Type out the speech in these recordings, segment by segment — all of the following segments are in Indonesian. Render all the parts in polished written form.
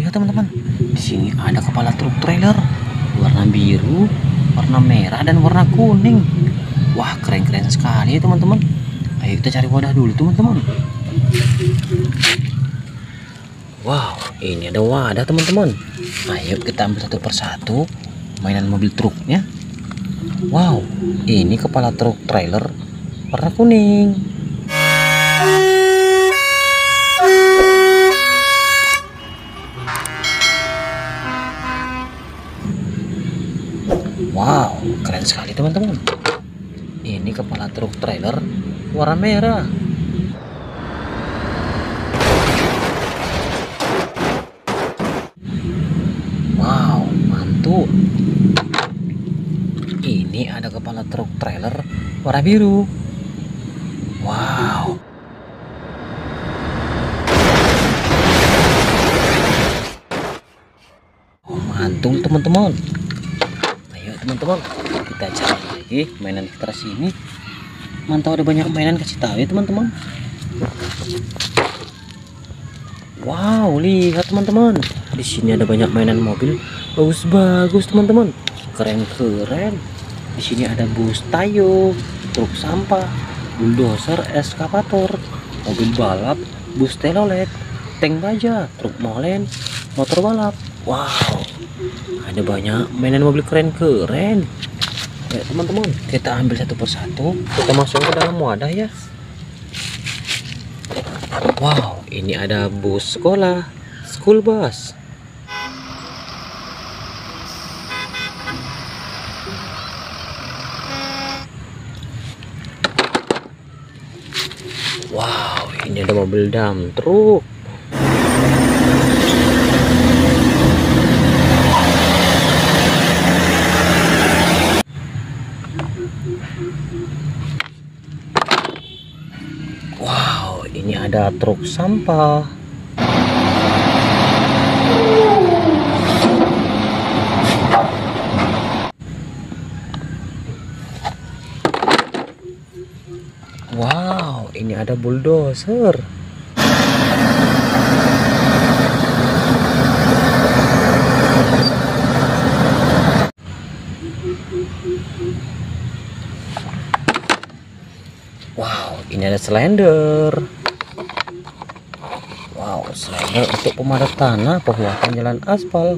Lihat teman-teman, di sini ada kepala truk trailer warna biru, warna merah dan warna kuning. Wah, keren-keren sekali ya teman-teman. Ayo kita cari wadah dulu teman-teman. Wow, ini ada wadah teman-teman. Ayo kita ambil satu persatu mainan mobil truknya. Wow, ini kepala truk trailer warna kuning. Wow, keren sekali teman-teman. Ini kepala truk trailer warna merah. Wow, mantul. Ini ada kepala truk trailer warna biru. Wow. Oh, mantul teman-teman. Ayo teman-teman, kita cari lagi mainan kita sini. Mantau ada banyak mainan, kasih tahu ya teman-teman. Wow, lihat teman-teman. Di sini ada banyak mainan mobil, bagus-bagus teman-teman. Keren-keren. Di sini ada bus Tayo, truk sampah, bulldozer, eskavator, mobil balap, bus telolet, tank baja, truk molen, motor balap. Wow, ada banyak mainan mobil keren-keren. Ya teman-teman, kita ambil satu persatu, kita masuk ke dalam wadah ya. Wow, ini ada bus sekolah, school bus. Wow, ini ada mobil dump truk. Wow, ini ada truk sampah. Wow, ini ada bulldozer. Wow, ini ada slender. Wow, slender untuk pemadat tanah, pembuatan jalan aspal.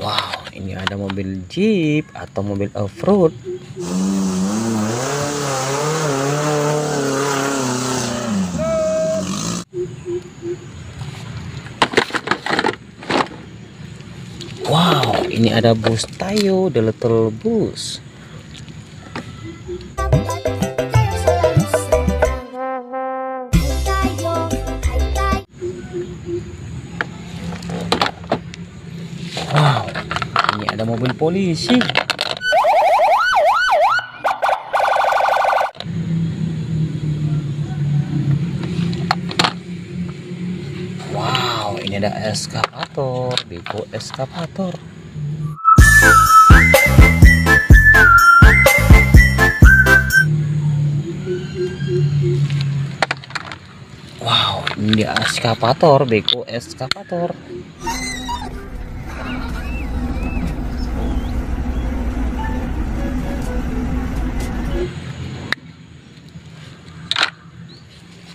Wow, ini ada mobil jeep atau mobil off-road. Wow, ini ada bus Tayo, the little bus. Wow, ini ada mobil polisi. Wow, ini ada eskavator, Beko eskavator. Wow, ini dia eskavator, Beko eskavator.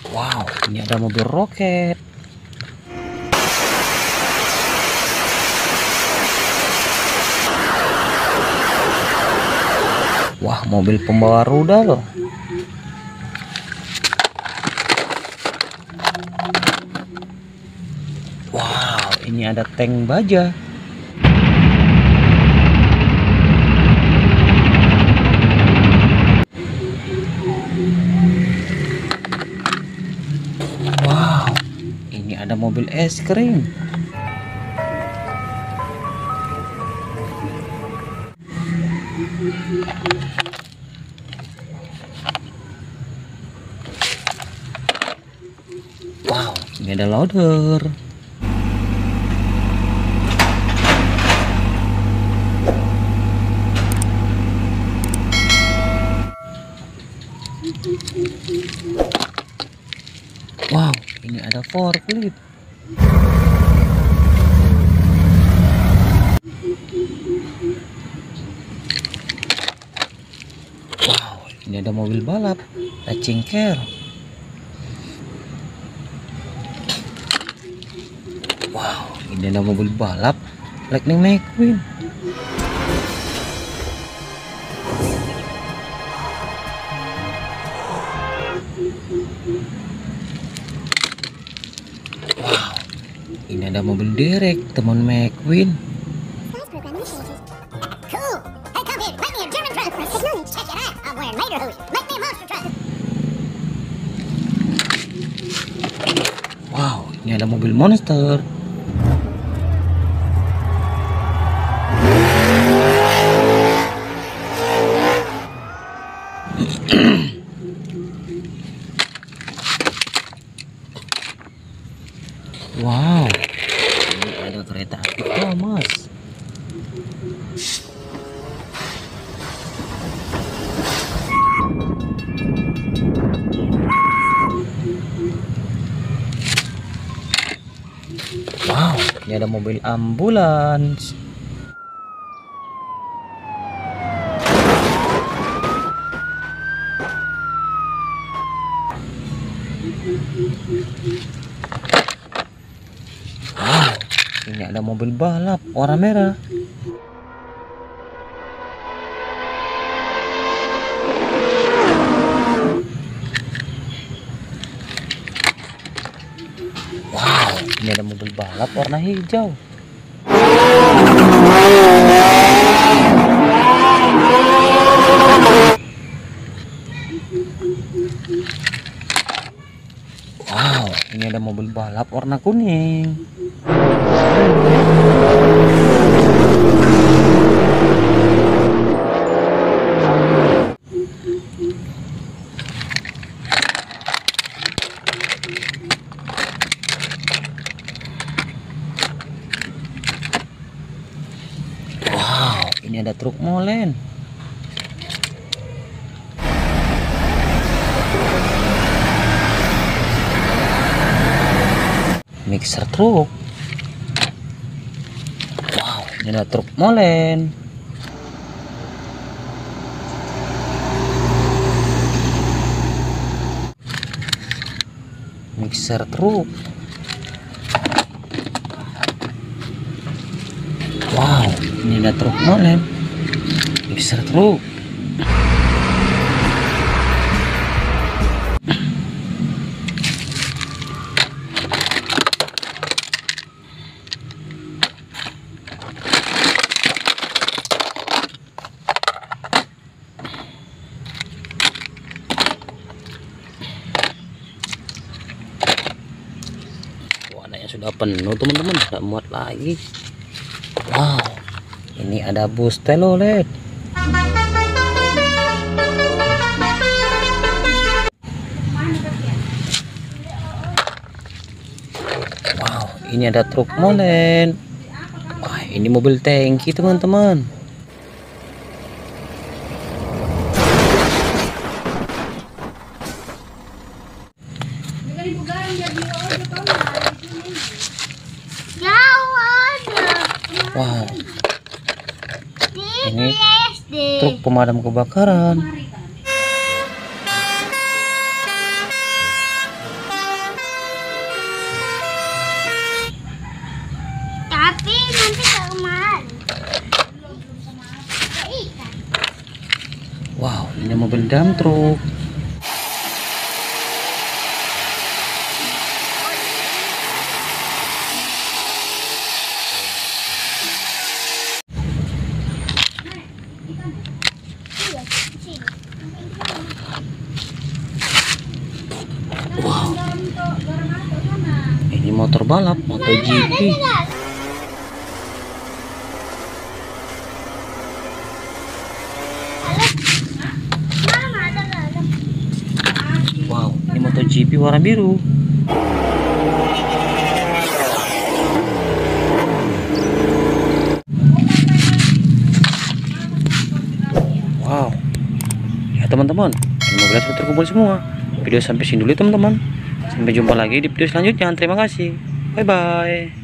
Wow, ini ada mobil roket. Wah, mobil pembawa rudal. Wow, ini ada tank baja. Wow, ini ada mobil es krim. Wow, ini ada loader. ada forklift. Wow, ini ada mobil balap, racing car. Wow, ini ada mobil balap, Lightning McQueen. Wow, ini ada mobil derek, teman McQueen. Wow, ini ada mobil monster. Wow, ini ada kereta api Thomas. Wow, ini ada mobil ambulans. Wow, ini ada mobil balap warna merah. Wow, ini ada mobil balap warna hijau. Wow, ini ada mobil balap warna kuning. Wow, ini ada truk molen. Mixer truk. Wow, ini ada truk molen. Mixer truk. Wow, ini ada truk molen. Mixer truk. Sudah penuh teman-teman, tidak muat lagi. Wow, ini ada bus telolet. Wow, ini ada truk molen. Wah, ini mobil tangki teman-teman. Wow, ini truk pemadam kebakaran. Tapi nanti kemana? Wow, ini mobil dump truk. Wow, ini motor balap MotoGP. Wow, ini MotoGP warna biru. Wow, ya teman-teman, ini 15 terkumpul semua. Video sampai sini dulu teman-teman. Sampai jumpa lagi di video selanjutnya. Terima kasih. Bye bye.